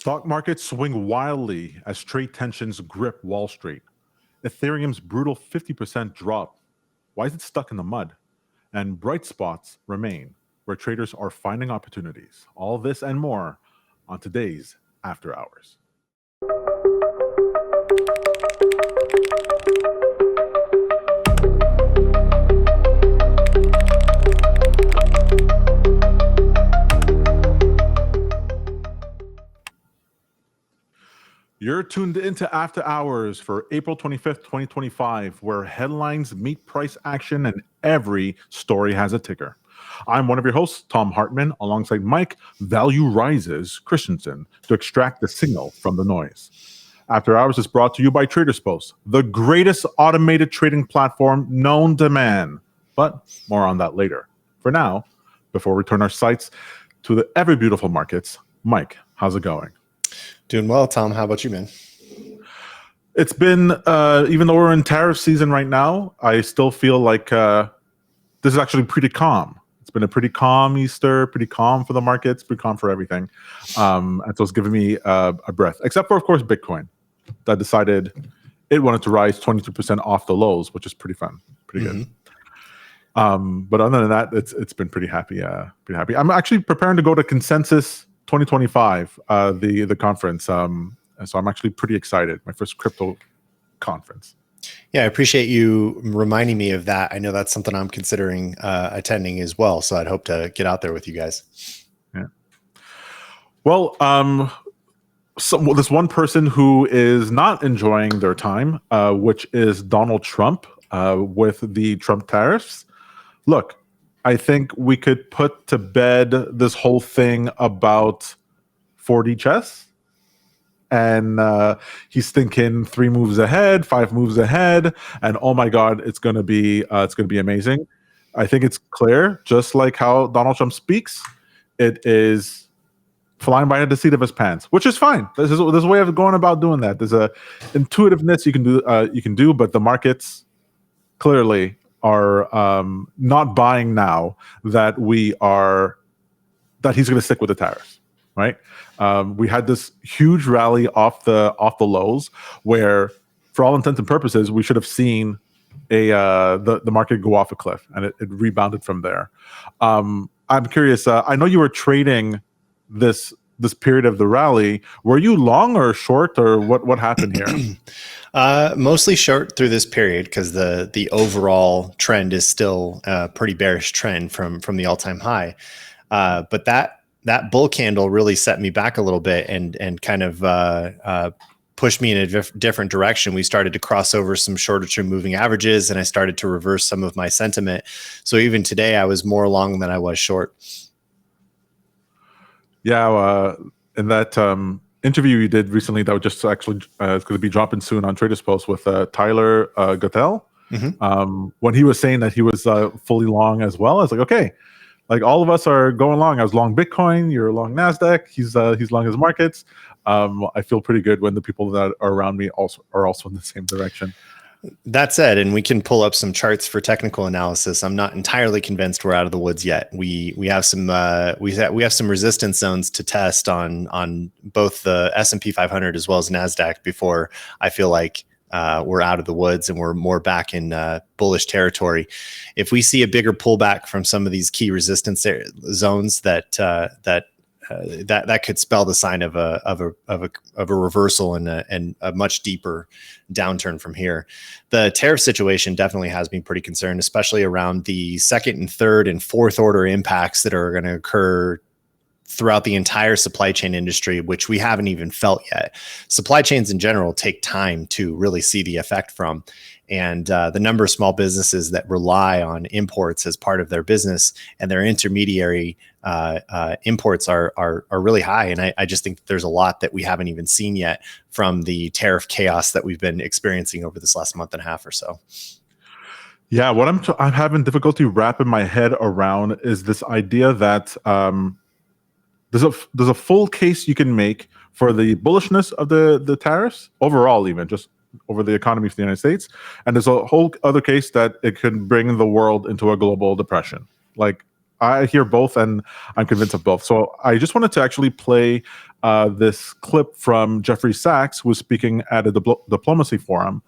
Stock markets swing wildly as trade tensions grip Wall Street. Ethereum's brutal 50% drop. Why is it stuck in the mud? And bright spots remain where traders are finding opportunities. All this and more on today's After Hours. You're tuned into After Hours for April 25th, 2025, where headlines meet price action and every story has a ticker. I'm one of your hosts, Tom Hartman, alongside Mike Value Rises Christensen to extract the signal from the noise. After Hours is brought to you by Traders Post, the greatest automated trading platform known to man. But more on that later. For now, before we turn our sights to the ever beautiful markets, Mike, how's it going? Doing well, Tom. How about you, man? It's been, even though we're in tariff season right now, I still feel like this is actually pretty calm. It's been a pretty calm Easter, pretty calm for the markets, pretty calm for everything. And so it's giving me a breath, except for, of course, Bitcoin that decided it wanted to rise 22% off the lows, which is pretty fun, pretty good. But other than that, it's been pretty happy. Pretty happy. I'm actually preparing to go to Consensus 2025, the conference. And so I'm actually pretty excited. My first crypto conference. Yeah, I appreciate you reminding me of that. I know that's something I'm considering attending as well. So I'd hope to get out there with you guys. Yeah. Well, this one person who is not enjoying their time, which is Donald Trump with the Trump tariffs. Look, I think we could put to bed this whole thing about 4D chess. And he's thinking 3 moves ahead, 5 moves ahead, and oh my God, it's gonna be amazing. I think it's clear, just like how Donald Trump speaks, it is flying by the seat of his pants, which is fine. There's a way of going about doing that. There's a intuitiveness you can do, but the markets clearly are not buying now that he's going to stick with the tariffs, right? We had this huge rally off the lows, where, for all intents and purposes, we should have seen the market go off a cliff, and it rebounded from there. I'm curious. I know you were trading this period of the rally. Were you long or short, or what happened here? Mostly short through this period because the overall trend is still a pretty bearish trend from the all-time high. But that bull candle really set me back a little bit and kind of pushed me in a different direction. We started to cross over some shorter term moving averages, and I started to reverse some of my sentiment. So even today, I was more long than I was short. Yeah, in that interview you did recently that was just actually is going to be dropping soon on Traders Post with Tyler Gattel. When he was saying that he was fully long as well, I was like, okay, like all of us are going long. I was long Bitcoin, you're long Nasdaq, he's long his markets. I feel pretty good when the people that are around me are also in the same direction. That said, and we can pull up some charts for technical analysis, I'm not entirely convinced we're out of the woods yet. We have some we have some resistance zones to test on both the S&P 500 as well as Nasdaq before I feel like we're out of the woods and we're more back in bullish territory. If we see a bigger pullback from some of these key resistance zones, that could spell the sign of a reversal and a much deeper downturn from here. The tariff situation definitely has me pretty concerned, especially around the second and third and fourth order impacts that are going to occur throughout the entire supply chain industry, which we haven't even felt yet. Supply chains in general take time to really see the effect from. And the number of small businesses that rely on imports as part of their business and their intermediary imports are really high. And I just think that there's a lot that we haven't even seen yet from the tariff chaos that we've been experiencing over this last month and a half or so. Yeah, what I'm having difficulty wrapping my head around is this idea that there's a full case you can make for the bullishness of the tariffs overall, even just over the economy of the United States, and there's a whole other case that it could bring the world into a global depression. Like, I hear both, and I'm convinced of both. So I just wanted to actually play this clip from Jeffrey Sachs, who was speaking at a diplomacy forum,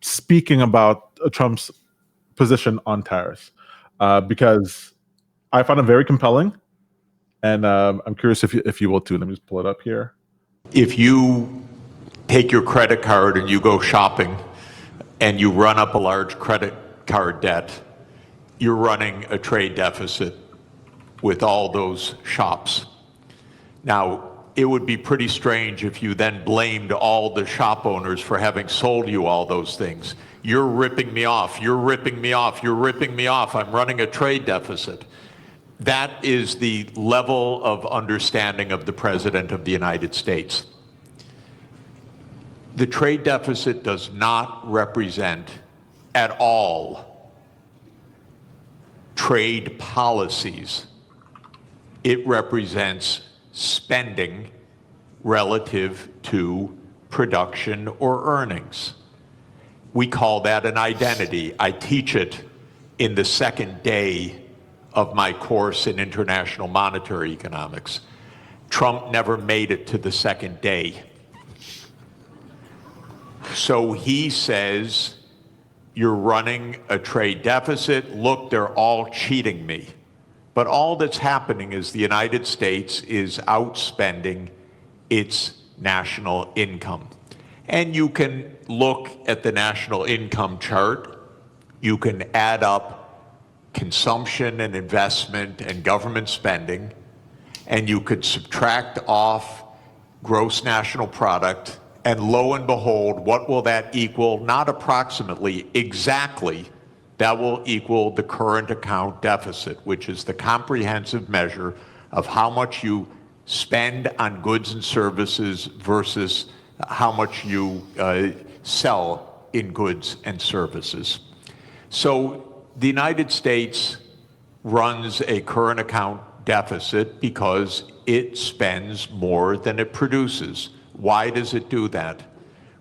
speaking about Trump's position on tariffs, because I found it very compelling, and I'm curious if you will too. Let me just pull it up here. If you take your credit card and you go shopping and you run up a large credit card debt, you're running a trade deficit with all those shops. Now, it would be pretty strange if you then blamed all the shop owners for having sold you all those things. You're ripping me off, you're ripping me off, you're ripping me off, I'm running a trade deficit. That is the level of understanding of the President of the United States. The trade deficit does not represent at all trade policies. It represents spending relative to production or earnings. We call that an identity. I teach it in the second day of my course in international monetary economics. Trump never made it to the second day. So he says, you're running a trade deficit. Look, they're all cheating me. But all that's happening is the United States is outspending its national income. And you can look at the national income chart. You can add up consumption and investment and government spending, and you could subtract off gross national product. And lo and behold, what will that equal? Not approximately, exactly. That will equal the current account deficit, which is the comprehensive measure of how much you spend on goods and services versus how much you sell in goods and services. So the United States runs a current account deficit because it spends more than it produces. Why does it do that?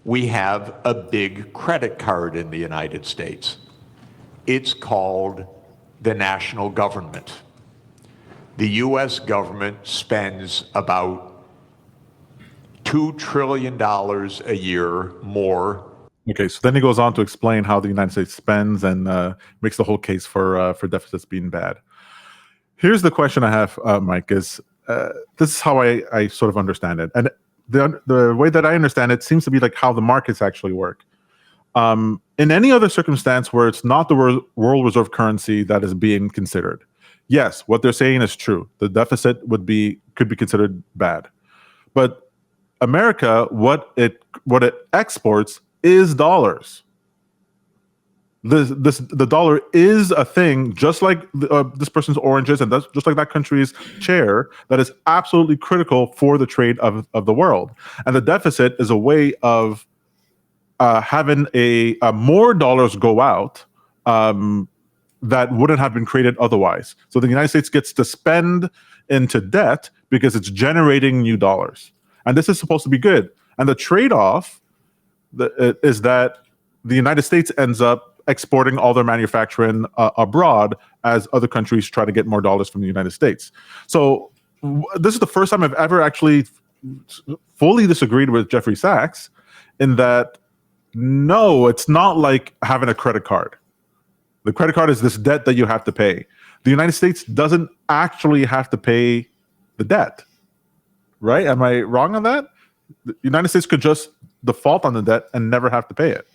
We have a big credit card in the United States. It's called the national government. The US government spends about $2 trillion a year more. Okay, so then he goes on to explain how the United States spends and makes the whole case for deficits being bad. Here's the question I have, Mike, is this is how I sort of understand it. And the way that I understand it seems to be like how the markets actually work. In any other circumstance where it's not the world reserve currency that is being considered, yes, what they're saying is true. The deficit could be considered bad. But America, what it exports is dollars. The dollar is a thing, just like this person's oranges, and that's just like that country's chair, that is absolutely critical for the trade of the world. And the deficit is a way of having a more dollars go out that wouldn't have been created otherwise. So the United States gets to spend into debt because it's generating new dollars, and this is supposed to be good. And the trade-off is that the United States ends up exporting all their manufacturing abroad as other countries try to get more dollars from the United States. So this is the first time I've ever actually fully disagreed with Jeffrey Sachs in that, no, it's not like having a credit card. The credit card is this debt that you have to pay. The United States doesn't actually have to pay the debt, right? Am I wrong on that? The United States could just default on the debt and never have to pay it.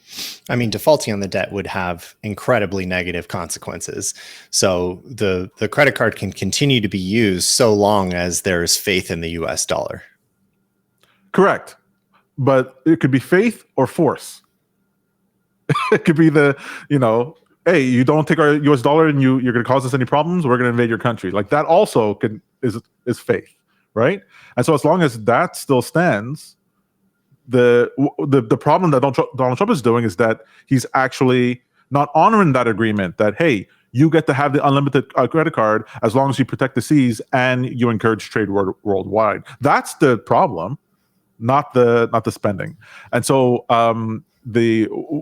I mean, defaulting on the debt would have incredibly negative consequences. So the credit card can continue to be used so long as there's faith in the US dollar. Correct. But it could be faith or force. It could be hey, you don't take our US dollar and you're going to cause us any problems, we're going to invade your country. Like that also is faith, right? And so as long as that still stands, the problem that Donald Trump is doing is that he's actually not honoring that agreement that, hey, you get to have the unlimited credit card as long as you protect the seas and you encourage trade worldwide. That's the problem, not the spending. And so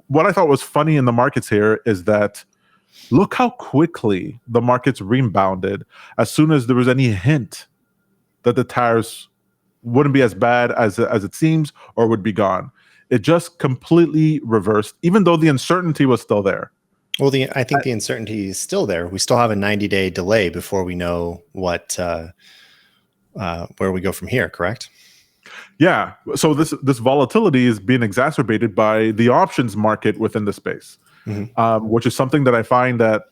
what I thought was funny in the markets here is that Look how quickly the markets rebounded as soon as there was any hint that the tariffs wouldn't be as bad as it seems or would be gone. It just completely reversed, even though the uncertainty was still there. Well, I think the uncertainty is still there. We still have a 90-day delay before we know what where we go from here, correct? Yeah. So this volatility is being exacerbated by the options market within the space, which is something that I find that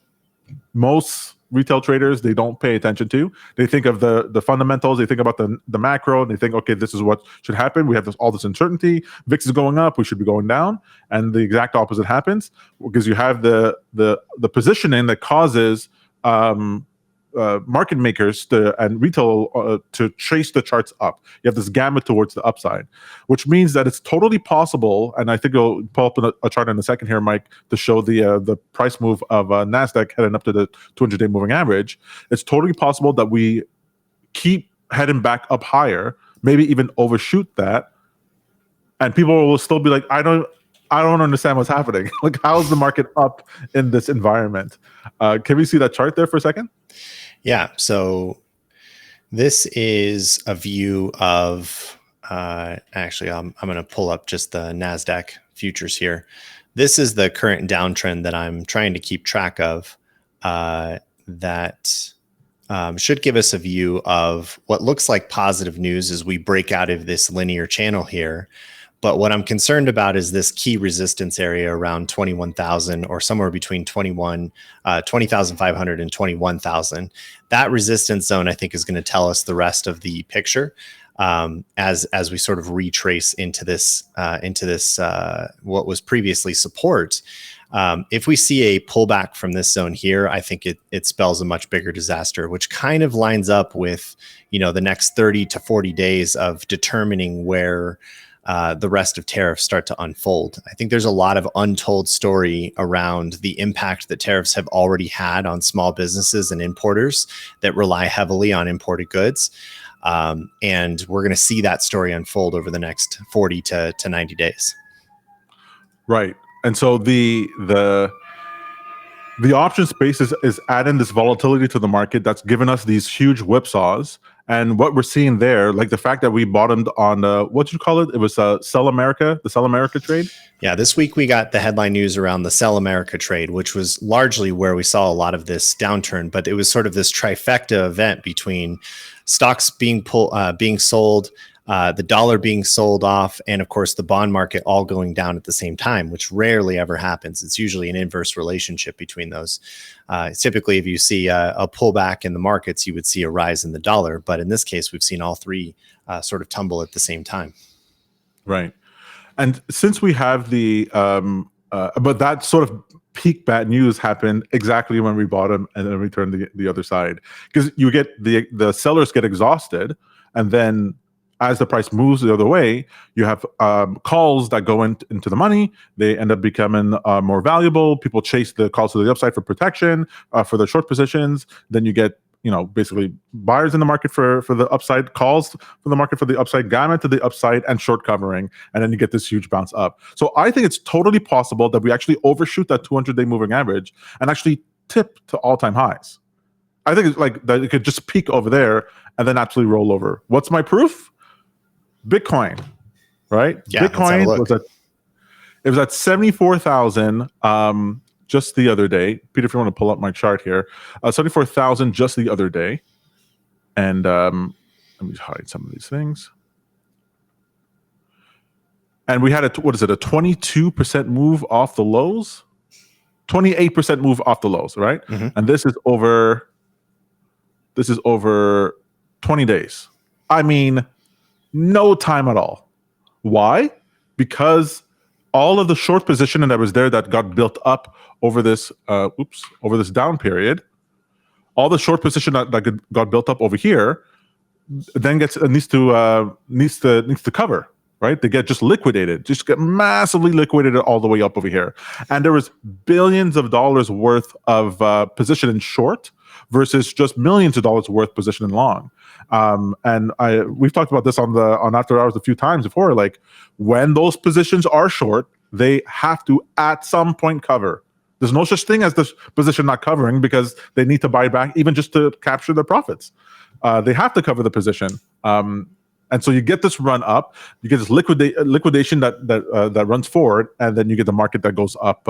most retail traders, they don't pay attention to. They think of the fundamentals, they think about the macro, and they think, okay, this is what should happen. We have all this uncertainty. VIX is going up, we should be going down, and the exact opposite happens because you have the positioning that causes market makers and retail to chase the charts up. You have this gamut towards the upside, which means that it's totally possible. And I think you'll pull up a chart in a second here, Mike, to show the price move of Nasdaq heading up to the 200-day moving average. It's totally possible that we keep heading back up higher, maybe even overshoot that, and people will still be like, I don't understand what's happening. Like, how is the market up in this environment? Can we see that chart there for a second? Yeah, so this is a view of, actually, I'm going to pull up just the NASDAQ futures here. This is the current downtrend that I'm trying to keep track of that should give us a view of what looks like positive news as we break out of this linear channel here. But what I'm concerned about is this key resistance area around 21,000 or somewhere between 20,500 and 21,000. That resistance zone, I think, is going to tell us the rest of the picture as we sort of retrace into this what was previously support. If we see a pullback from this zone here, I think it spells a much bigger disaster, which kind of lines up with, the next 30 to 40 days of determining where the rest of tariffs start to unfold. I think there's a lot of untold story around the impact that tariffs have already had on small businesses and importers that rely heavily on imported goods. And we're going to see that story unfold over the next 40 to 90 days. Right. And so the option space is adding this volatility to the market that's given us these huge whipsaws. And what we're seeing there, like the fact that we bottomed on what you call it? It was Sell America, the Sell America trade. Yeah, this week we got the headline news around the Sell America trade, which was largely where we saw a lot of this downturn. But it was sort of this trifecta event between stocks being sold, the dollar being sold off, and of course the bond market all going down at the same time, which rarely ever happens. It's usually an inverse relationship between those. Typically, if you see a pullback in the markets, you would see a rise in the dollar. But in this case, we've seen all three sort of tumble at the same time. Right. And since we have but that sort of peak bad news happened exactly when we bottom and then we turn the other side, because you get the sellers get exhausted, and then as the price moves the other way, you have calls that go into the money. They end up becoming more valuable. People chase the calls to the upside for protection, for their short positions. Then you get, basically buyers in the market for the upside, calls for the market for the upside, gamma to the upside, and short covering. And then you get this huge bounce up. So I think it's totally possible that we actually overshoot that 200-day moving average and actually tip to all-time highs. I think it's like that it could just peak over there and then absolutely roll over. What's my proof? Bitcoin, right? Yeah, Bitcoin was at 74,000 just the other day. Peter, if you want to pull up my chart here, 74,000 just the other day. And let me hide some of these things. And we had a 22% move off the lows, 28% move off the lows, right? Mm-hmm. And this is over 20 days. I mean, no time at all. Why? Because all of the short positioning that was there that got built up over this down period, all the short position that got built up over here, then needs to cover, right? They get just liquidated, just get massively liquidated all the way up over here. And there was billions of dollars worth of position in short versus just millions of dollars worth position in long. And we've talked about this on After Hours a few times before. Like, when those positions are short, they have to at some point cover. There's no such thing as this position not covering because they need to buy back even just to capture their profits. They have to cover the position. And so you get this run up, you get this liquidation that runs forward, and then you get the market that goes up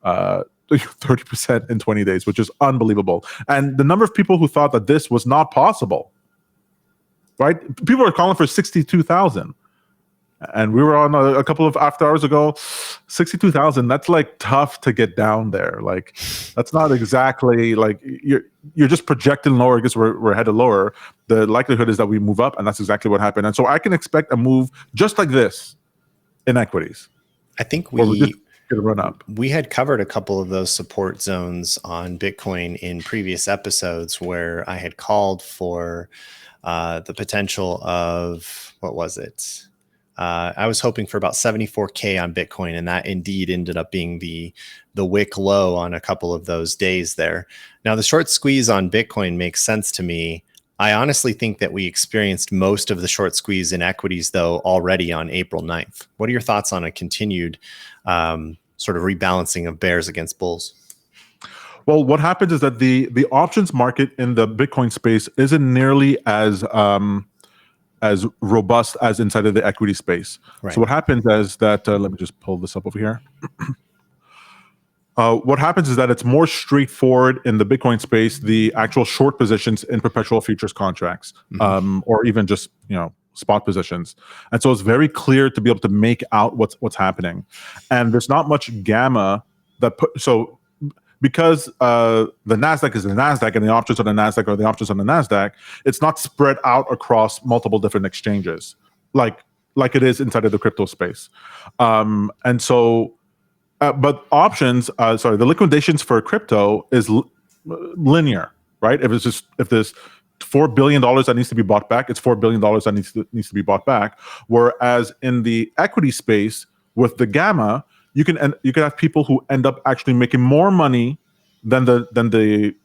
30% in 20 days, which is unbelievable. And the number of people who thought that this was not possible, right? People are calling for 62,000. And we were on a couple of after hours ago, 62,000. That's like tough to get down there. Like that's not exactly like you're just projecting lower because we're headed lower. The likelihood is that we move up, and that's exactly what happened. And so I can expect a move just like this in equities. I think we just get a run up. We had covered a couple of those support zones on Bitcoin in previous episodes where I had called for the potential of, what was it? I was hoping for about 74K on Bitcoin, and that indeed ended up being the wick low on a couple of those days there. Now, the short squeeze on Bitcoin makes sense to me. I honestly think that we experienced most of the short squeeze in equities, though, already on April 9th. What are your thoughts on a continued sort of rebalancing of bears against bulls? Well, what happens is that the options market in the Bitcoin space isn't nearly as robust as inside of the equity space. Right. So what happens is that, let me just pull this up over here. What happens is that it's more straightforward in the Bitcoin space, the actual short positions in perpetual futures contracts, or even just, spot positions. And so it's very clear to be able to make out what's happening. And there's not much gamma because the Nasdaq is the Nasdaq and the options on the Nasdaq are the options on the Nasdaq, it's not spread out across multiple different exchanges like it is inside of the crypto space. And so, but options, the liquidations for crypto is linear, right? If there's $4 billion that needs to be bought back, it's $4 billion that needs to be bought back. Whereas in the equity space with the gamma, you can have people who end up actually making more money than the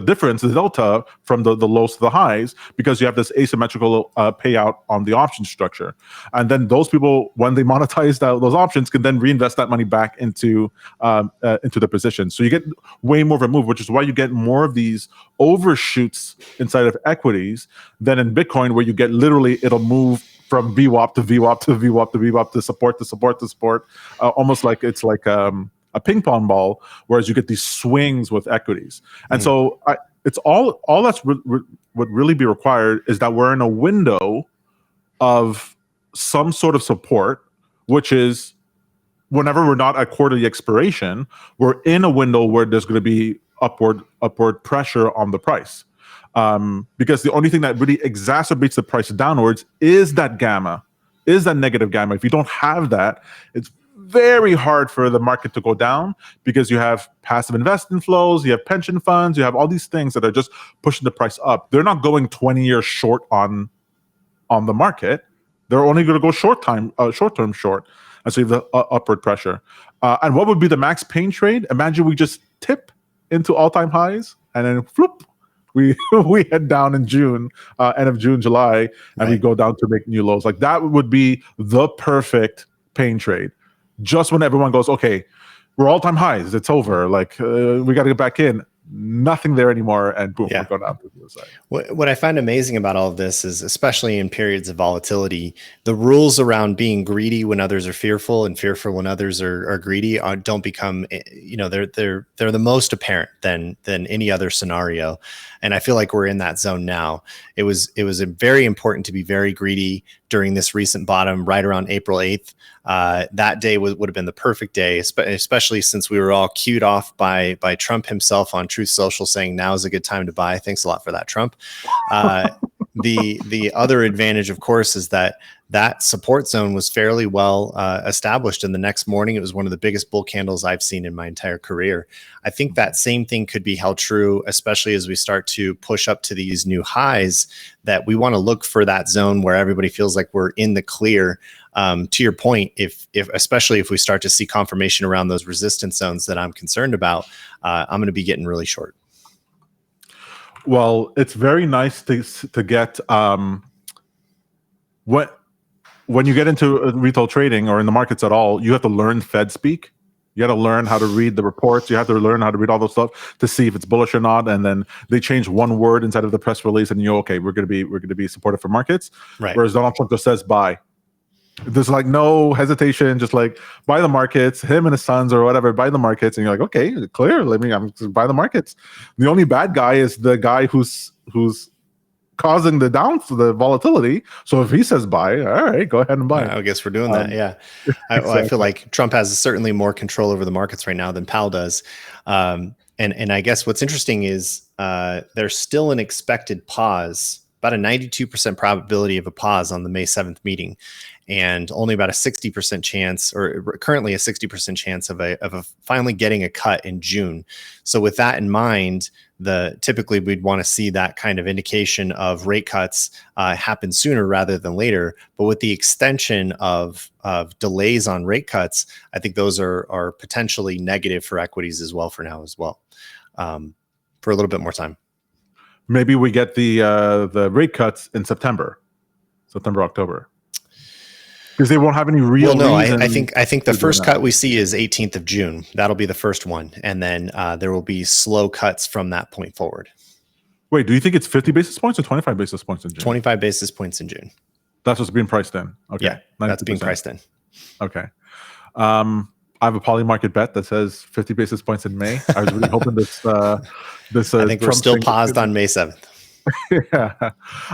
difference, the delta from the lows to the highs, because you have this asymmetrical payout on the option structure. And then those people, when they monetize those options, can then reinvest that money back into the position. So you get way more of a move, which is why you get more of these overshoots inside of equities than in Bitcoin, where you get literally, it'll move from VWAP to VWAP to VWAP to VWAP to support to support to support, almost like it's like a ping pong ball, whereas you get these swings with equities. And so it's all that's would really be required is that we're in a window of some sort of support, which is whenever we're not at quarterly expiration, we're in a window where there's going to be upward pressure on the price. Because the only thing that really exacerbates the price downwards is that negative gamma. If you don't have that, it's very hard for the market to go down, because you have passive investment flows, you have pension funds, you have all these things that are just pushing the price up. They're not going 20 years short on the market. They're only going to go short-term short. And so you have the upward pressure. And what would be the max pain trade? Imagine we just tip into all-time highs and then floop, we head down in June, end of June, July, and we go down to make new lows. Like that would be the perfect pain trade. Just when everyone goes, okay, we're all-time highs, it's over. Like we got to get back in. Nothing there anymore, and boom, we're going down to the other side. What I find amazing about all of this is, especially in periods of volatility, the rules around being greedy when others are fearful and fearful when others are greedy don't become, they're the most apparent than any other scenario. And I feel like we're in that zone now. It was very important to be very greedy during this recent bottom right around April 8th. That day would have been the perfect day, especially since we were all cued off by Trump himself on Truth Social saying now is a good time to buy. Thanks a lot for that, Trump. The other advantage, of course, is that support zone was fairly well established. And the next morning, it was one of the biggest bull candles I've seen in my entire career. I think that same thing could be held true, especially as we start to push up to these new highs, that we want to look for that zone where everybody feels like we're in the clear. To your point, especially if we start to see confirmation around those resistance zones that I'm concerned about, I'm going to be getting really short. Well, it's very nice to get when you get into retail trading or in the markets at all, you have to learn Fed speak. You got to learn how to read the reports. You have to learn how to read all those stuff to see if it's bullish or not. And then they change one word inside of the press release, and okay, we're going to be supportive for markets. Right. Whereas Donald Trump just says buy. There's like no hesitation, just like buy the markets. Him and his sons or whatever buy the markets, and you're like, okay, clear. I'm just buy the markets. The only bad guy is the guy who's causing the volatility. So if he says buy, all right, go ahead and buy. I guess we're doing that. Yeah. I feel like Trump has certainly more control over the markets right now than Powell does. And I guess what's interesting is there's still an expected pause, about a 92% probability of a pause on the May 7th meeting, and only about a 60% chance, or currently a 60% chance of finally getting a cut in June. So with that in mind, typically we'd want to see that kind of indication of rate cuts happen sooner rather than later. But with the extension of delays on rate cuts, I think those are potentially negative for equities as well for now as well, for a little bit more time. Maybe we get the rate cuts in September, October. Because they won't have any real. Well, no, I think the first cut we see is 18th of June. That'll be the first one, and then there will be slow cuts from that point forward. Wait, do you think it's 50 basis points or 25 basis points in June? 25 basis points in June. That's what's being priced in. Okay, yeah, 92%. That's being priced in. Okay, I have a poly market bet that says 50 basis points in May. I was really hoping this. I think we're still paused on May 7th. Yeah.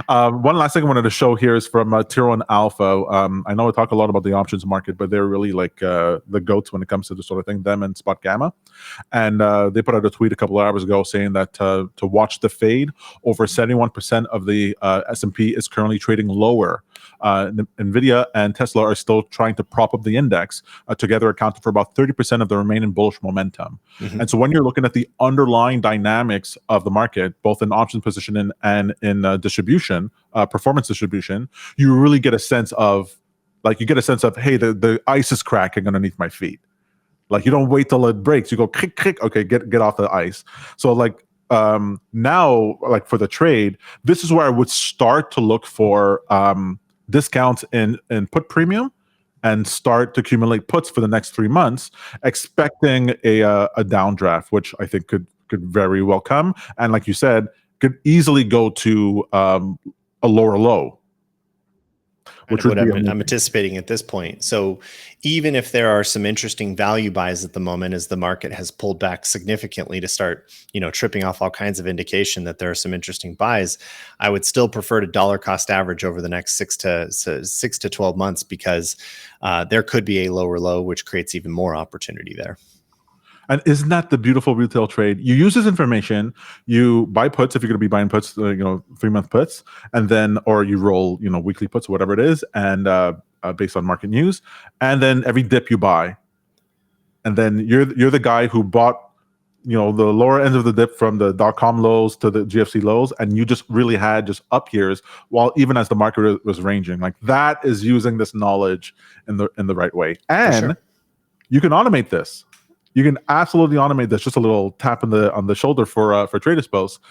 One last thing I wanted to show here is from Tiro and Alpha. I know I talk a lot about the options market, but they're really like the goats when it comes to this sort of thing, them and Spot Gamma. And they put out a tweet a couple of hours ago saying that to watch the fade, over 71% of the S&P is currently trading lower. NVIDIA and Tesla are still trying to prop up the index, together accounting for about 30% of the remaining bullish momentum. Mm-hmm. And so when you're looking at the underlying dynamics of the market, both in option positioning and in distribution, performance distribution, you really get a sense of, hey, the ice is cracking underneath my feet. Like, you don't wait till it breaks. You go, click, click, okay, get off the ice. So like, now, like for the trade, this is where I would start to look for discounts in put premium and start to accumulate puts for the next 3 months, expecting a downdraft, which I think could very well come. And like you said, could easily go to a lower low. Which would I'm anticipating at this point. So even if there are some interesting value buys at the moment, as the market has pulled back significantly to start, tripping off all kinds of indication that there are some interesting buys, I would still prefer to dollar cost average over the next 6 to 12 months, because there could be a lower low, which creates even more opportunity there. And isn't that the beautiful retail trade? You use this information, you buy puts if you're going to be buying puts, 3-month puts, and then, or you roll, weekly puts, whatever it is, and based on market news, and then every dip you buy, and then you're the guy who bought, the lower end of the dip from the .com lows to the GFC lows, and you just really had just up years, while even as the market was ranging. Like, that is using this knowledge in the right way, and you can automate this. You can absolutely automate this. Just a little tap on the shoulder for Traders Post.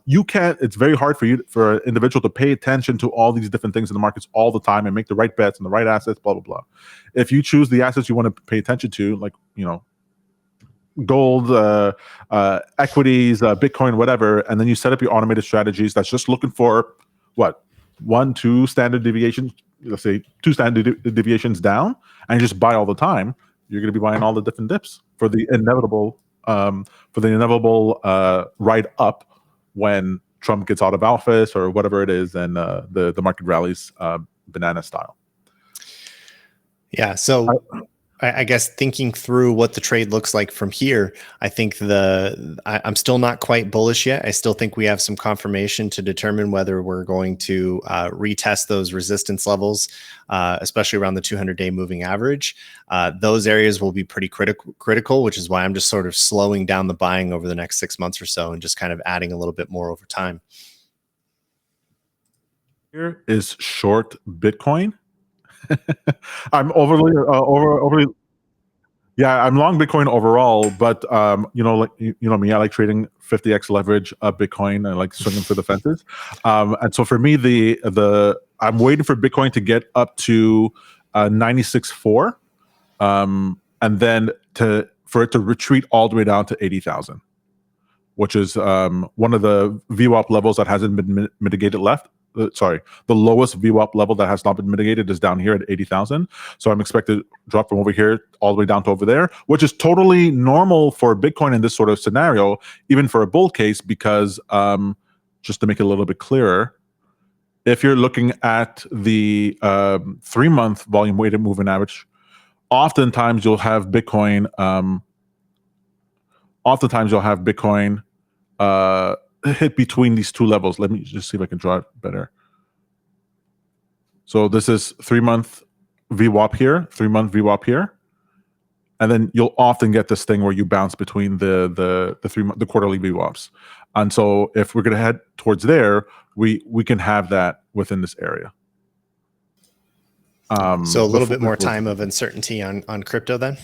You can't. It's very hard for an individual to pay attention to all these different things in the markets all the time and make the right bets and the right assets. Blah blah blah. If you choose the assets you want to pay attention to, like gold, equities, Bitcoin, whatever, and then you set up your automated strategies that's just looking for 1-2 standard deviations. Let's say 2 standard deviations down, and you just buy all the time. You're going to be buying all the different dips for the inevitable ride up when Trump gets out of office or whatever it is, and the market rallies banana style. Yeah. So I guess thinking through what the trade looks like from here, I think I'm still not quite bullish yet. I still think we have some confirmation to determine whether we're going to retest those resistance levels, especially around the 200-day moving average. Those areas will be pretty critical, which is why I'm just sort of slowing down the buying over the next 6 months or so and just kind of adding a little bit more over time. Here is short Bitcoin. I'm overly. Yeah, I'm long Bitcoin overall, but me, I like trading 50x leverage Bitcoin. I like swinging for the fences, and so for me, I'm waiting for Bitcoin to get up to 96.4, and then for it to retreat all the way down to 80,000, which is one of the VWAP levels that hasn't been mitigated left. The lowest VWAP level that has not been mitigated is down here at 80,000. So I'm expected to drop from over here all the way down to over there, which is totally normal for Bitcoin in this sort of scenario, even for a bull case, because just to make it a little bit clearer, if you're looking at the 3-month volume weighted moving average, oftentimes you'll have Bitcoin hit between these two levels. Let me just see if I can draw it better. So this is 3-month VWAP here, 3-month VWAP here, and then you'll often get this thing where you bounce between the quarterly VWAPs. And so if we're going to head towards there, we can have that within this area. So a little bit more time of uncertainty on crypto then.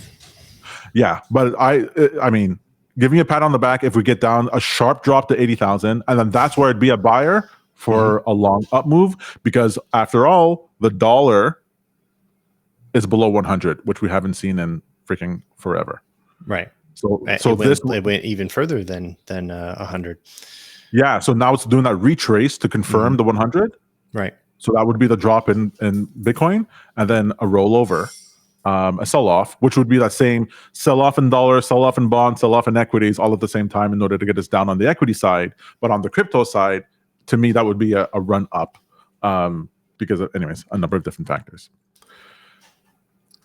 Yeah, but I mean, give me a pat on the back if we get down a sharp drop to 80,000, and then that's where I'd be a buyer for a long up move, because after all, the dollar is below 100, which we haven't seen in freaking forever. Right. So it went even further than 100. Yeah. So now it's doing that retrace to confirm the 100. Right. So that would be the drop in Bitcoin, and then a rollover. A sell-off, which would be that same sell-off in dollars, sell-off in bonds, sell-off in equities, all at the same time in order to get us down on the equity side. But on the crypto side, to me, that would be a run up because of, anyways, a number of different factors.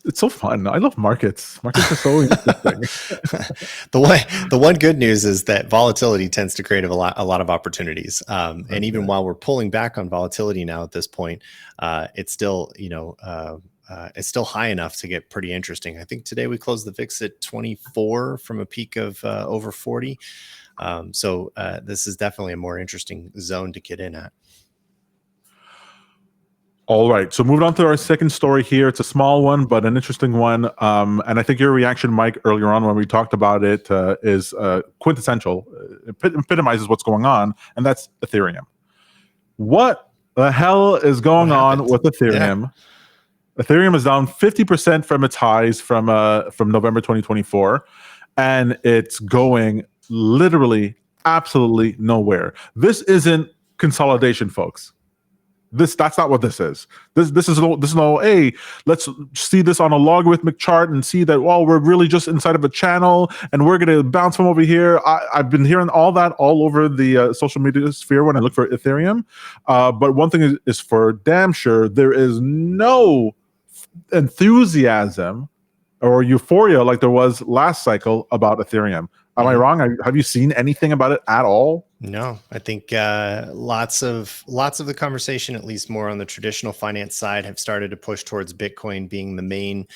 It's so fun. I love markets. Markets are so interesting. The one good news is that volatility tends to create a lot of opportunities. And even while we're pulling back on volatility now at this point, it's still, it's still high enough to get pretty interesting. I think today we closed the VIX at 24 from a peak of over 40. So this is definitely a more interesting zone to get in at. All right. So moving on to our second story here. It's a small one, but an interesting one. And I think your reaction, Mike, earlier on when we talked about it is quintessential. It epitomizes what's going on, and that's Ethereum. What the hell is going on with Ethereum? Yeah. Ethereum is down 50% from its highs from November 2024, and it's going literally absolutely nowhere. This isn't consolidation, folks. That's not what this is. This is no, hey, let's see this on a logarithmic chart and see that, well, we're really just inside of a channel and we're going to bounce from over here. I've been hearing all that all over the social media sphere when I look for Ethereum. But one thing is for damn sure, there is no enthusiasm or euphoria like there was last cycle about Ethereum. Am I wrong? Have you seen anything about it at all? No, I think lots of the conversation, at least more on the traditional finance side, have started to push towards Bitcoin being the main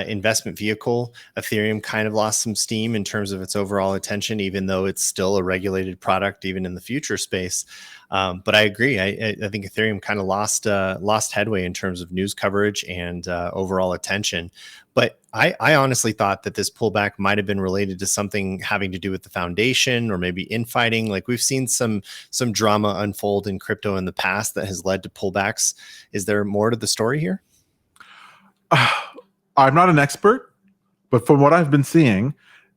investment vehicle. Ethereum kind of lost some steam in terms of its overall attention, even though it's still a regulated product, even in the future space. But I agree. I think Ethereum kind of lost headway in terms of news coverage and overall attention. But I honestly thought that this pullback might have been related to something having to do with the foundation or maybe infighting. Like we've seen some drama unfold in crypto in the past that has led to pullbacks. Is there more to the story here? I'm not an expert, but from what I've been seeing,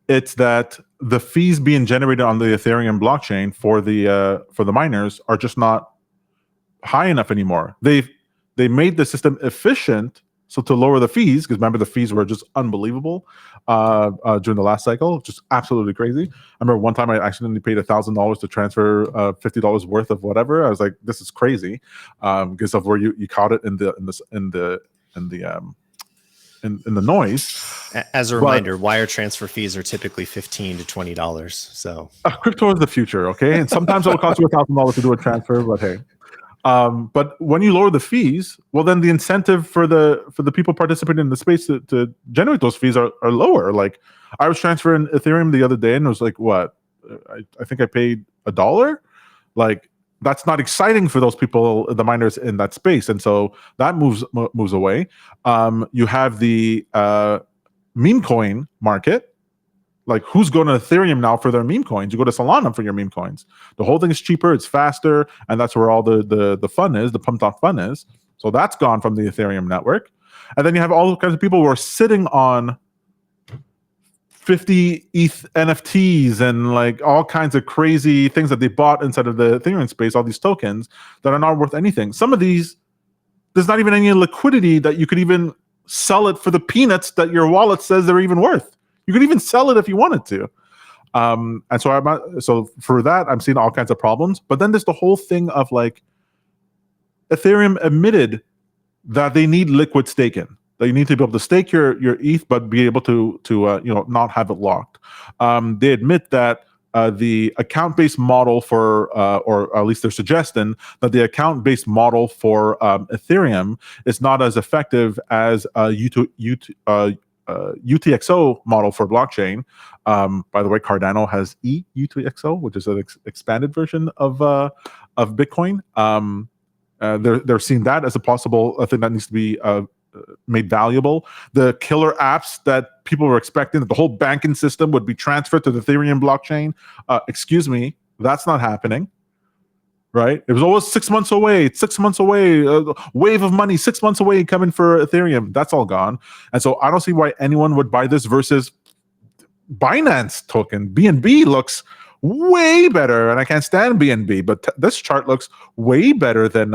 it's that the fees being generated on the Ethereum blockchain for the miners are just not high enough anymore. They made the system efficient, so to lower the fees, because remember the fees were just unbelievable during the last cycle, just absolutely crazy. I remember one time I accidentally paid $1,000 to transfer $50 worth of whatever. I was like, this is crazy, because of where you caught it in the noise. As a reminder, wire transfer fees are typically $15 to $20. So crypto is the future, okay? And sometimes it'll cost you $1,000 to do a transfer, but hey. But when you lower the fees, well, then the incentive for the people participating in the space to generate those fees are lower. Like I was transferring Ethereum the other day, and it was like, what? I think I paid $1. Like that's not exciting for those people, the miners in that space, and so that moves away. You have the meme coin market. Like who's going to Ethereum now for their meme coins? You go to Solana for your meme coins. The whole thing is cheaper, it's faster, and that's where all the fun is, the pumped up fun is. So that's gone from the Ethereum network. And then you have all kinds of people who are sitting on 50 ETH NFTs and like all kinds of crazy things that they bought inside of the Ethereum space, all these tokens that are not worth anything. Some of these, there's not even any liquidity that you could even sell it for the peanuts that your wallet says they're even worth. You could even sell it if you wanted to. And so for that, I'm seeing all kinds of problems. But then there's the whole thing of like, Ethereum admitted that they need liquid staking. That you need to be able to stake your ETH, but be able to not have it locked. They admit that the account-based model for, or at least they're suggesting that the account-based model for Ethereum is not as effective as UTXO model for blockchain. By the way, Cardano has UTXO, which is an expanded version of Bitcoin. They're seeing that as a possible thing that needs to be made valuable. The killer apps that people were expecting, that the whole banking system would be transferred to the Ethereum blockchain. Excuse me, that's not happening. Right? It was always 6 months away. 6 months away. Wave of money 6 months away coming for Ethereum. That's all gone. And so I don't see why anyone would buy this versus Binance token. BNB looks way better, and I can't stand BNB, but this chart looks way better than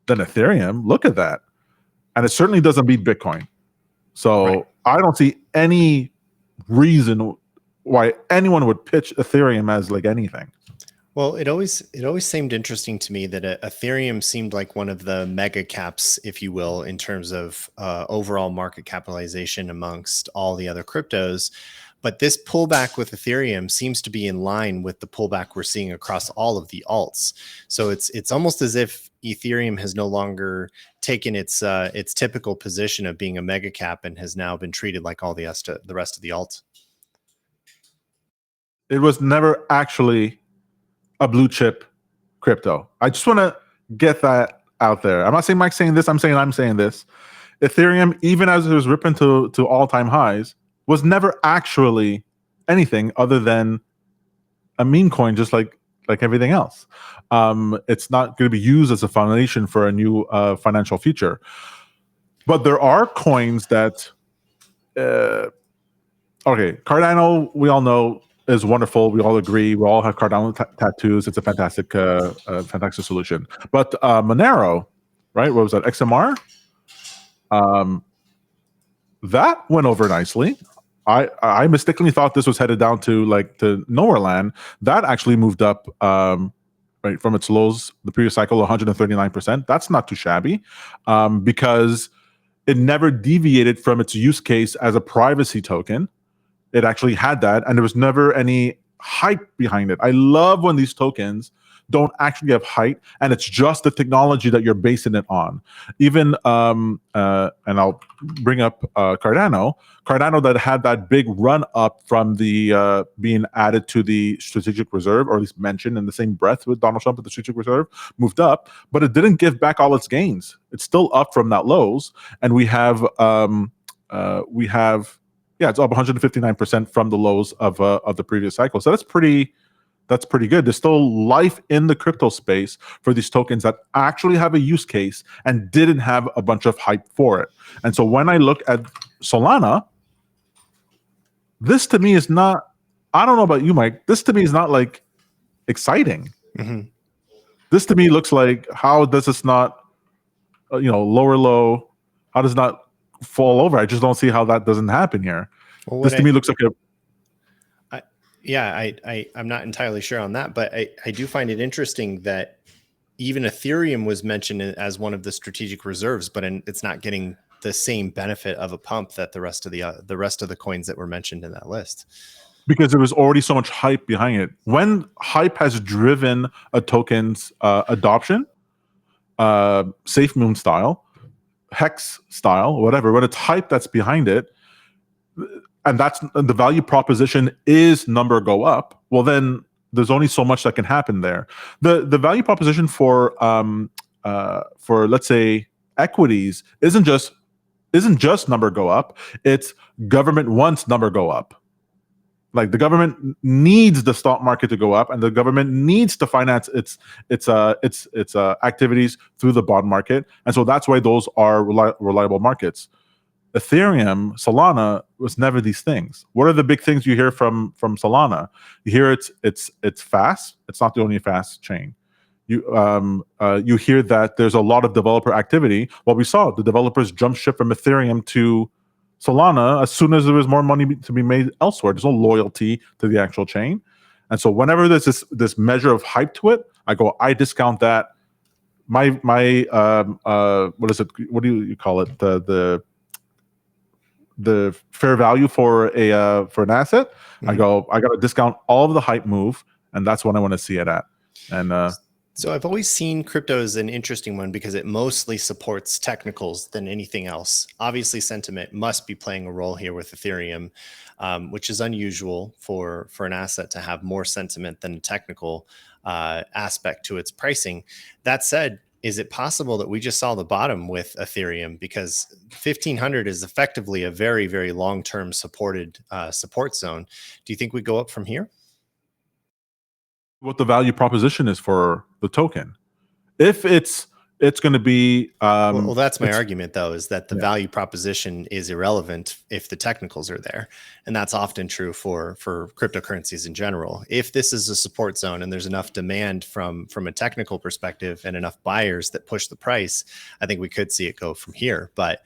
Ethereum. Look at that. And it certainly doesn't beat Bitcoin. So right. I don't see any reason why anyone would pitch Ethereum as like anything. Well, it always seemed interesting to me that Ethereum seemed like one of the mega caps, if you will, in terms of overall market capitalization amongst all the other cryptos. But this pullback with Ethereum seems to be in line with the pullback we're seeing across all of the alts. So it's almost as if Ethereum has no longer taken its typical position of being a mega cap and has now been treated like all the rest of the alts. It was never actually a blue chip crypto. I just want to get that out there. I'm not saying Mike's saying this. I'm saying this. Ethereum, even as it was ripping to all-time highs, was never actually anything other than a meme coin, just like everything else. It's not going to be used as a foundation for a new financial future. But there are coins that, okay, Cardano, we all know, is wonderful. We all agree. We all have Cardano tattoos. It's a fantastic solution. But Monero, right? What was that? XMR? That went over nicely. I mistakenly thought this was headed down to nowhere land. That actually moved up right from its lows the previous cycle, 139%. That's not too shabby because it never deviated from its use case as a privacy token. It actually had that, and there was never any hype behind it. I love when these tokens don't actually have hype, and it's just the technology that you're basing it on. Even, and I'll bring up Cardano that had that big run up from the being added to the strategic reserve, or at least mentioned in the same breath with Donald Trump at the strategic reserve, moved up, but it didn't give back all its gains. It's still up from that lows, and we have it's up 159% from the lows of the previous cycle. So that's pretty good. There's still life in the crypto space for these tokens that actually have a use case and didn't have a bunch of hype for it. And so when I look at Solana, this to me is not, I don't know about you, Mike, this to me is not like exciting. Mm-hmm. This to me looks like, how does this not, lower low, how does it not fall over? I just don't see how that doesn't happen here. Well, this to me looks like I'm not entirely sure on that, but I do find it interesting that even Ethereum was mentioned as one of the strategic reserves, but it's not getting the same benefit of a pump that the rest of the coins that were mentioned in that list. Because there was already so much hype behind it. When hype has driven a token's adoption, Safe Moon style, Hex style, whatever, when it's hype that's behind it, and that's the value proposition is number go up, well then there's only so much that can happen there. The value proposition for let's say equities isn't just number go up, it's government wants number go up. Like the government needs the stock market to go up, and the government needs to finance its activities through the bond market, and so that's why those are reliable markets. Ethereum, Solana was never these things. What are the big things you hear from Solana? You hear it's fast. It's not the only fast chain. You hear that there's a lot of developer activity. Well, we saw the developers jump ship from Ethereum to Solana as soon as there was more money to be made elsewhere. There's no loyalty to the actual chain, and so whenever there's this measure of hype to it, I discount that. My what is it? What do you call it? The fair value for an asset. I got to discount all of the hype move, and that's what I want to see it at. And so I've always seen crypto as an interesting one because it mostly supports technicals than anything else. Obviously, sentiment must be playing a role here with Ethereum, which is unusual for an asset to have more sentiment than a technical aspect to its pricing. That said, is it possible that we just saw the bottom with Ethereum, because 1500 is effectively a very, very long-term supported support zone? Do you think we go up from here? what the value proposition is for the token? If it's going to be well, that's my argument, though, is that the value proposition is irrelevant if the technicals are there, and that's often true for cryptocurrencies in general. If this is a support zone and there's enough demand from a technical perspective and enough buyers that push the price, I think we could see it go from here. But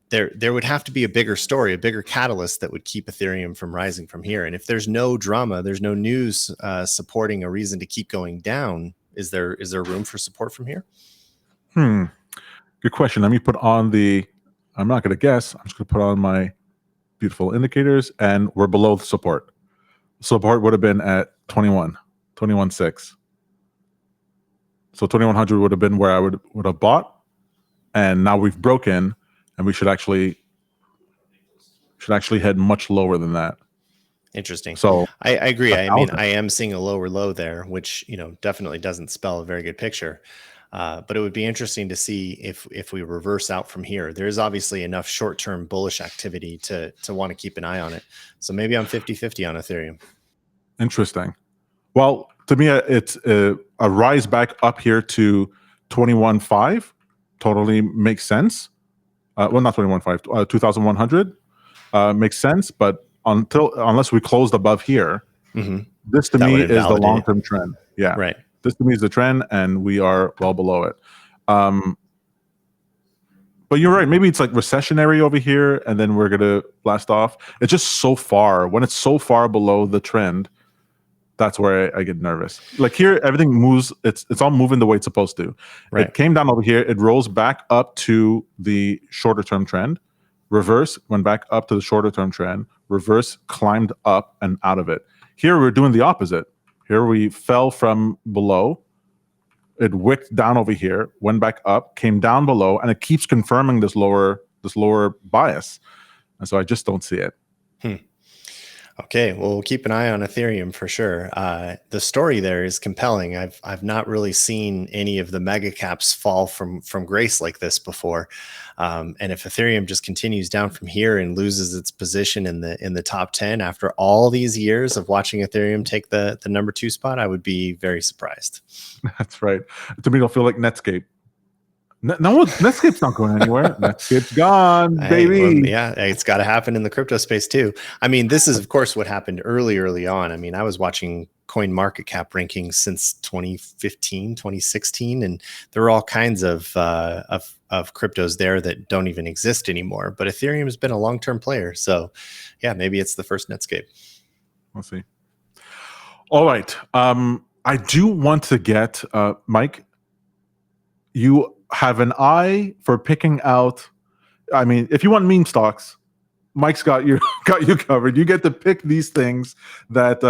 there would have to be a bigger story, a bigger catalyst that would keep Ethereum from rising from here. And if there's no drama, there's no news supporting a reason to keep going down, is there room for support from here? Good question. Let me put on I'm not going to guess. I'm just going to put on my beautiful indicators, and we're below the support. Support would have been at 21.6. So 2100 would have been where I would have bought, and now we've broken, and we should actually head much lower than that. Interesting. So I agree. I mean, I am seeing a lower low there, which definitely doesn't spell a very good picture. But it would be interesting to see if we reverse out from here. There's obviously enough short-term bullish activity to want to keep an eye on it. So maybe I'm 50-50 on Ethereum. Interesting. Well, to me, it's a rise back up here to 21.5 totally makes sense. Well, not 21.5, 2,100 makes sense. But unless we closed above here, this to me is the long-term trend. Yeah, right. This to me is the trend, and we are well below it. But you're right. Maybe it's like recessionary over here, and then we're gonna blast off. It's just so far. When it's so far below the trend, that's where I get nervous. Like here, everything moves. It's all moving the way it's supposed to. Right. It came down over here. It rolls back up to the shorter term trend. Reverse, went back up to the shorter term trend. Reverse, climbed up and out of it. Here we're doing the opposite. Here we fell from below. It wicked down over here, went back up, came down below, and it keeps confirming this lower bias. And so I just don't see it. Okay, well, we'll keep an eye on Ethereum for sure. The story there is compelling. I've not really seen any of the mega caps fall from grace like this before. And if Ethereum just continues down from here and loses its position in the top 10 after all these years of watching Ethereum take the number 2 spot, I would be very surprised. That's right. To me, it'll feel like Netscape. No, Netscape's not going anywhere. Netscape's gone, baby. Well, yeah, it's got to happen in the crypto space too. I mean, this is, of course, what happened early on. I mean, I was watching coin market cap rankings since 2015, 2016, and there are all kinds of cryptos there that don't even exist anymore. But Ethereum has been a long-term player. So, yeah, maybe it's the first Netscape. We'll see. All right. I do want to get, Mike, you have an eye for picking out. I mean, if you want meme stocks, Mike's got you covered. You get to pick these things that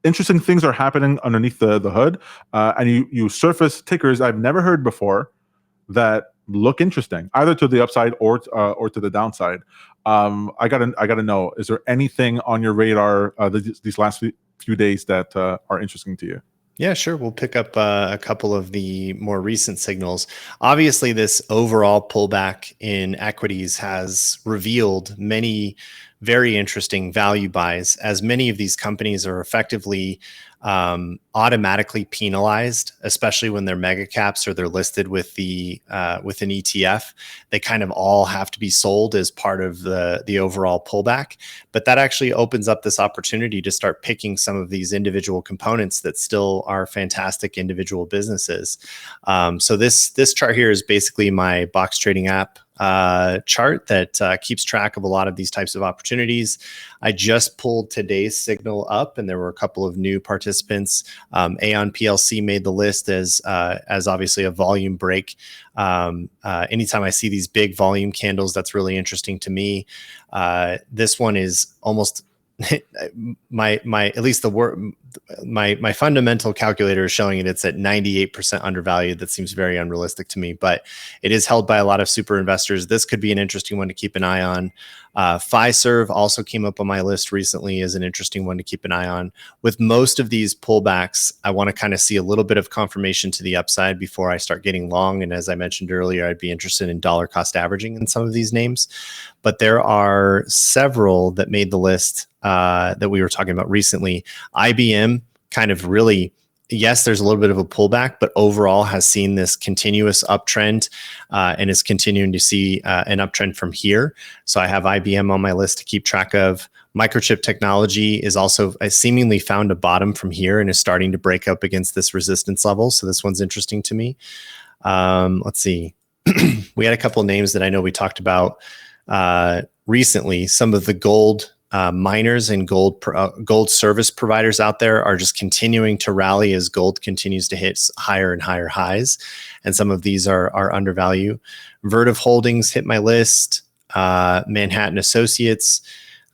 interesting things are happening underneath the hood, and you surface tickers I've never heard before that look interesting, either to the upside or to the downside. I gotta know, is there anything on your radar these last few days that are interesting to you? Yeah, sure. We'll pick up a couple of the more recent signals. Obviously, this overall pullback in equities has revealed many very interesting value buys, as many of these companies are effectively automatically penalized, especially when they're mega caps or they're listed with with an ETF. They kind of all have to be sold as part of the overall pullback. But that actually opens up this opportunity to start picking some of these individual components that still are fantastic individual businesses. So this chart here is basically my box trading app chart that keeps track of a lot of these types of opportunities. I just pulled today's signal up, and there were a couple of new participants. Aon PLC made the list as obviously a volume break. Anytime I see these big volume candles, that's really interesting to me. This one is almost my at least my fundamental calculator is showing it's at 98% undervalued. That seems very unrealistic to me, but it is held by a lot of super investors. This could be an interesting one to keep an eye on. Fiserv also came up on my list recently as an interesting one to keep an eye on. With most of these pullbacks, I want to kind of see a little bit of confirmation to the upside before I start getting long. And as I mentioned earlier, I'd be interested in dollar cost averaging in some of these names. But there are several that made the list that we were talking about recently. IBM kind of really, yes, there's a little bit of a pullback, but overall has seen this continuous uptrend and is continuing to see an uptrend from here. So I have IBM on my list to keep track of. Microchip technology is also seemingly found a bottom from here and is starting to break up against this resistance level. So this one's interesting to me. Let's see. We had a couple of names that I know we talked about recently. Some of the gold miners and gold service providers out there are just continuing to rally as gold continues to hit higher and higher highs. And some of these are undervalued. Vertiv Holdings hit my list. Manhattan Associates.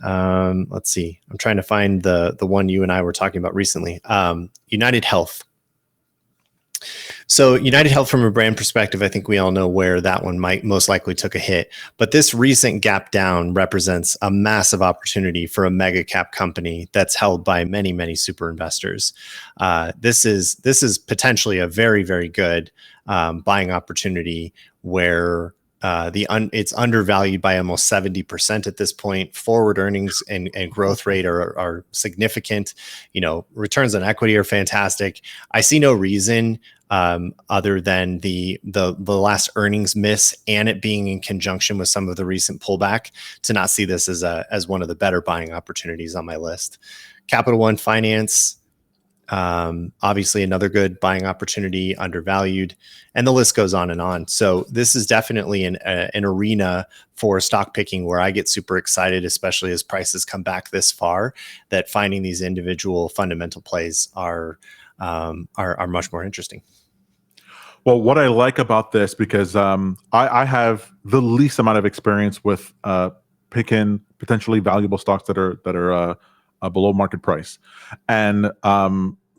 Let's see. I'm trying to find the one you and I were talking about recently. UnitedHealth. So UnitedHealth, from a brand perspective, I think we all know where that one might most likely took a hit. But this recent gap down represents a massive opportunity for a mega cap company that's held by many, many super investors. This is potentially a very, very good buying opportunity where it's undervalued by almost 70% at this point. Forward earnings and growth rate are significant. Returns on equity are fantastic. I see no reason other than the last earnings miss and it being in conjunction with some of the recent pullback to not see this as one of the better buying opportunities on my list. Capital One Finance. Obviously another good buying opportunity, undervalued, and the list goes on and on. So this is definitely an arena for stock picking where I get super excited, especially as prices come back this far, that finding these individual fundamental plays are much more interesting. Well, what I like about this, because I have the least amount of experience with picking potentially valuable stocks that are below market price, and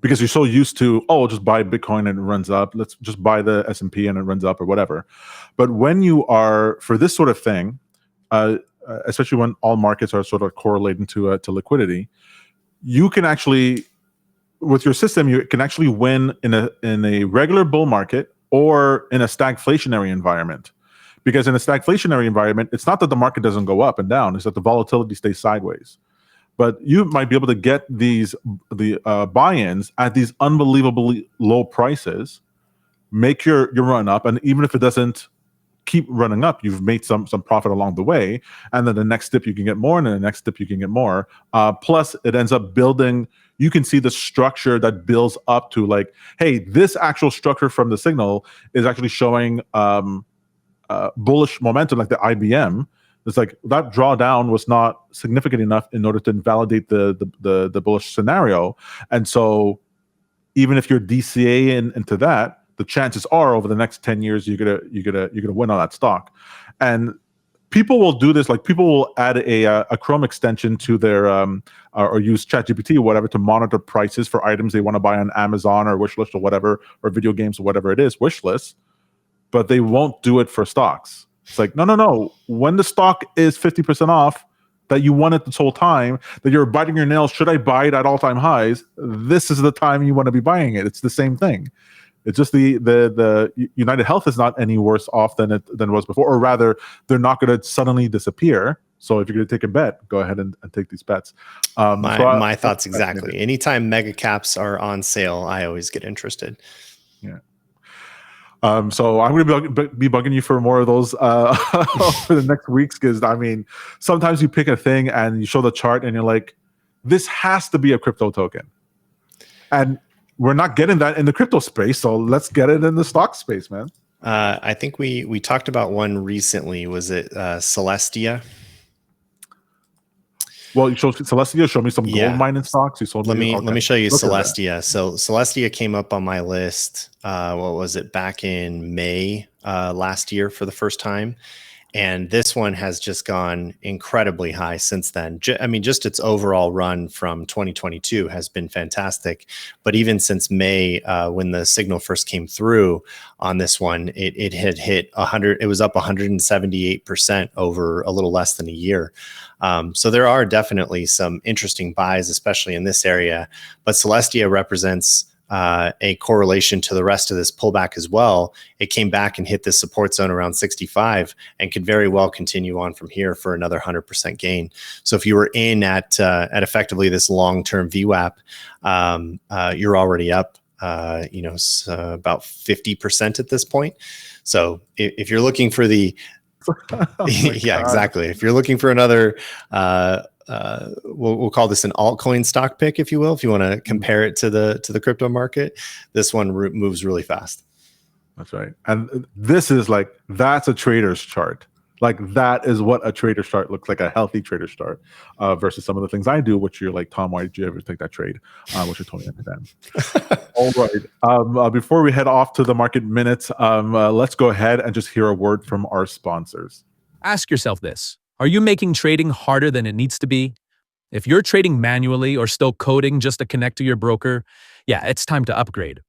because you're so used to, just buy Bitcoin and it runs up, let's just buy the S&P and it runs up or whatever. But when you are, for this sort of thing, especially when all markets are sort of correlating to liquidity, you can actually, with your system, you can actually win in a regular bull market or in a stagflationary environment. Because in a stagflationary environment, it's not that the market doesn't go up and down, it's that the volatility stays sideways. But you might be able to get the buy-ins at these unbelievably low prices, make your run up, and even if it doesn't keep running up, you've made some profit along the way, and then the next dip you can get more, and then the next dip you can get more. Plus, it ends up building. You can see the structure that builds up to like, hey, this actual structure from the signal is actually showing bullish momentum, like the IBM. It's like that drawdown was not significant enough in order to invalidate the bullish scenario, and so even if you're DCA into that, the chances are over the next 10 years you're gonna win on that stock. And people will do this, like people will add a Chrome extension to their or use ChatGPT or whatever to monitor prices for items they want to buy on Amazon or wishlist or whatever, or video games or whatever it is, wishlist, but they won't do it for stocks. It's like, no. When the stock is 50% off, that you want it this whole time, that you're biting your nails, should I buy it at all-time highs? This is the time you want to be buying it. It's the same thing. It's just the UnitedHealth is not any worse off than it was before, or rather, they're not going to suddenly disappear. So if you're going to take a bet, go ahead and take these bets. My thoughts exactly. Anytime mega caps are on sale, I always get interested. Yeah. So I'm going to be bugging you for more of those for the next weeks, because I mean, sometimes you pick a thing and you show the chart and you're like, this has to be a crypto token, and we're not getting that in the crypto space. So let's get it in the stock space, man. I think we talked about one recently. Was it Celestia? Well, you showed Celestia. Show me some gold mining stocks. You sold let me. Let me show you Celestia. So Celestia came up on my list. What was it, back in May last year for the first time, and this one has just gone incredibly high since then. I mean, just its overall run from 2022 has been fantastic. But even since May, when the signal first came through on this one, it had hit 100. It was up 178% over a little less than a year. So there are definitely some interesting buys, especially in this area. But Celestia represents a correlation to the rest of this pullback as well. It came back and hit this support zone around 65 and could very well continue on from here for another 100% gain. So if you were in at effectively this long-term VWAP, you're already up, about 50% at this point. So if you're looking for the yeah, exactly. If you're looking for another, we'll call this an altcoin stock pick, if you will. If you want to compare it to the crypto market, this one moves really fast. That's right. And this is that's a trader's chart. That is what a trader's chart looks like, a healthy trader's chart, versus some of the things I do, which you're like, Tom, why did you ever take that trade? Which I totally understand. All right. Before we head off to the market minutes, let's go ahead and just hear a word from our sponsors. Ask yourself this. Are you making trading harder than it needs to be? If you're trading manually or still coding just to connect to your broker, yeah, it's time to upgrade.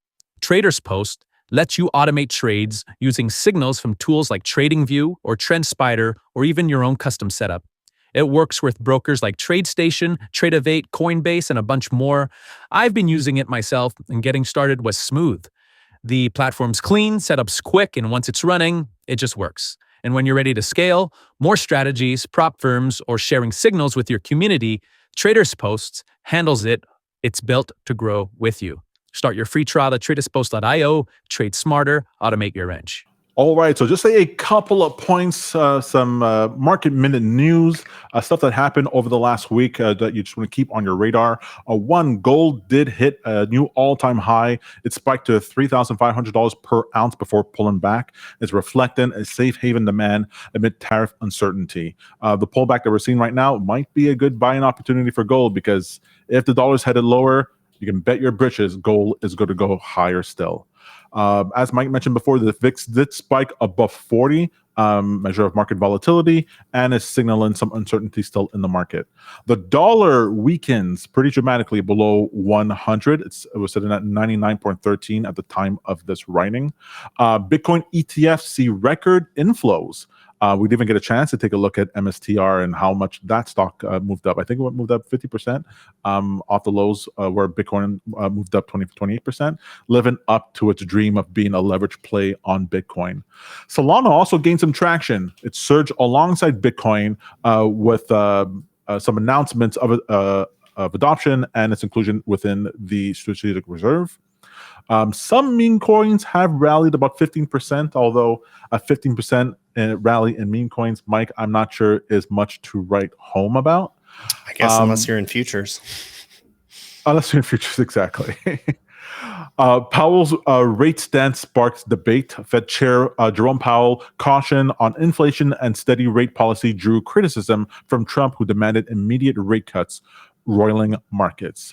Traders Post lets you automate trades using signals from tools like TradingView or TrendSpider or even your own custom setup. It works with brokers like TradeStation, Tradeovate, Coinbase, and a bunch more. I've been using it myself, and getting started was smooth. The platform's clean, setup's quick, and once it's running, it just works. And when you're ready to scale, more strategies, prop firms, or sharing signals with your community, Traders Post handles it. It's built to grow with you. Start your free trial at traderspost.io. Trade smarter, automate your edge. All right, so just a couple of points, some market minute news, stuff that happened over the last week that you just want to keep on your radar. One, gold did hit a new all-time high. It spiked to $3,500 per ounce before pulling back. It's reflecting a safe haven demand amid tariff uncertainty. The pullback that we're seeing right now might be a good buying opportunity for gold, because if the dollar's headed lower, you can bet your britches gold is going to go higher still. As Mike mentioned before, the VIX did spike above 40, measure of market volatility, and is signaling some uncertainty still in the market. The dollar weakens pretty dramatically below 100. It was sitting at 99.13 at the time of this writing. Bitcoin ETF see record inflows. We didn't even get a chance to take a look at MSTR and how much that stock moved up. I think it moved up 50% off the lows, where Bitcoin moved up 28%, living up to its dream of being a leverage play on Bitcoin. Solana also gained some traction. It surged alongside Bitcoin with some announcements of adoption and its inclusion within the strategic reserve. Some meme coins have rallied about 15%, although a 15% rally in meme coins, Mike, I'm not sure is much to write home about. I guess unless you're in futures. Unless you're in futures, exactly. Powell's rate stance sparks debate. Fed Chair Jerome Powell caution on inflation and steady rate policy drew criticism from Trump, who demanded immediate rate cuts, roiling markets.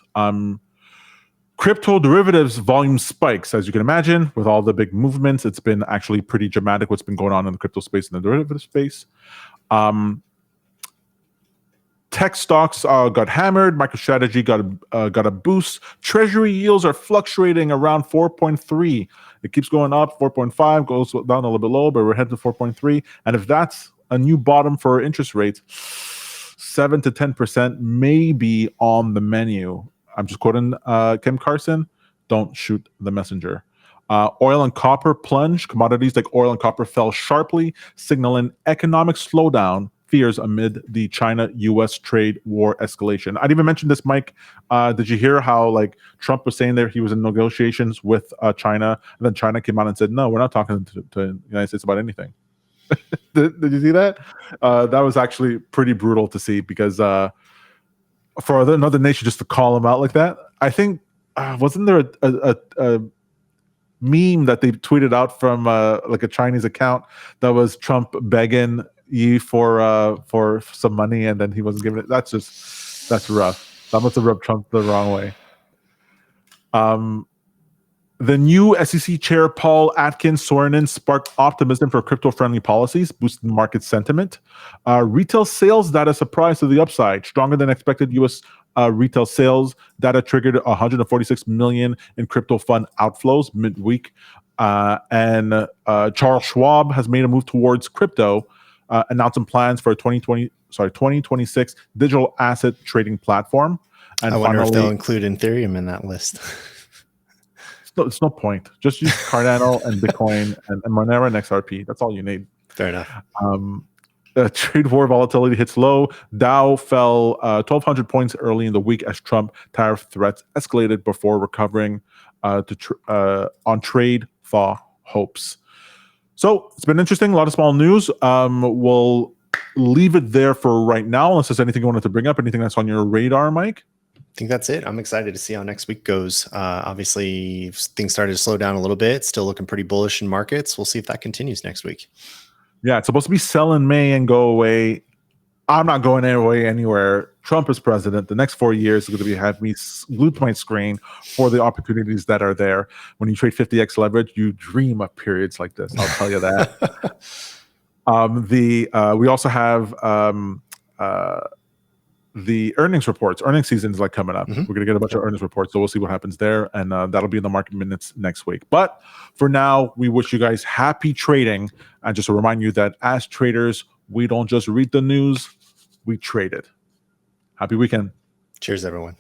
Crypto derivatives volume spikes, as you can imagine, with all the big movements. It's been actually pretty dramatic what's been going on in the crypto space and the derivative space. Tech stocks got hammered. MicroStrategy got a boost. Treasury yields are fluctuating around 4.3. It keeps going up. 4.5 goes down a little bit low, but we're heading to 4.3. And if that's a new bottom for interest rates, 7 to 10% may be on the menu. I'm just quoting Kim Carson. Don't shoot the messenger. Oil and copper plunged. Commodities like oil and copper fell sharply, signaling economic slowdown fears amid the China-U.S. trade war escalation. I'd even mentioned this, Mike. Did you hear how like Trump was saying there he was in negotiations with China, and then China came out and said, "No, we're not talking to the United States about anything." Did you see that? That was actually pretty brutal to see because for another nation just to call them out like that, I think wasn't there a meme that they tweeted out from like a Chinese account that was Trump begging Yi for some money and then he wasn't giving it. That's rough. That must have rubbed Trump the wrong way. The new SEC chair Paul Atkins sworn in sparked optimism for crypto-friendly policies, boosting market sentiment. Retail sales data surprised to the upside, stronger than expected. U.S. Retail sales data triggered 146 million in crypto fund outflows midweek, and Charles Schwab has made a move towards crypto, announcing plans for a 2026 digital asset trading platform. And I wonder finally, if they'll include Ethereum in that list. It's no point. Just use Cardano and Bitcoin and Monero and XRP. That's all you need. Fair enough. Trade war volatility hits low. Dow fell 1,200 points early in the week as Trump tariff threats escalated before recovering on trade thaw hopes. So it's been interesting. A lot of small news. We'll leave it there for right now, unless there's anything you wanted to bring up, anything that's on your radar, Mike. I think that's it. I'm excited to see how next week goes. Obviously, things started to slow down a little bit. Still looking pretty bullish in markets. We'll see if that continues next week. Yeah, it's supposed to be sell in May and go away. I'm not going anywhere. Trump is president. The next 4 years is going to have me glued to my screen for the opportunities that are there. When you trade 50x leverage, you dream of periods like this. I'll tell you that. We also have the earnings reports. Earnings season is like coming up. We're going to get a bunch of earnings reports, so we'll see what happens there, and that'll be in the market minutes next week. But for now, we wish you guys happy trading, and just to remind you that as traders, we don't just read the news, we trade it. Happy weekend. Cheers, everyone.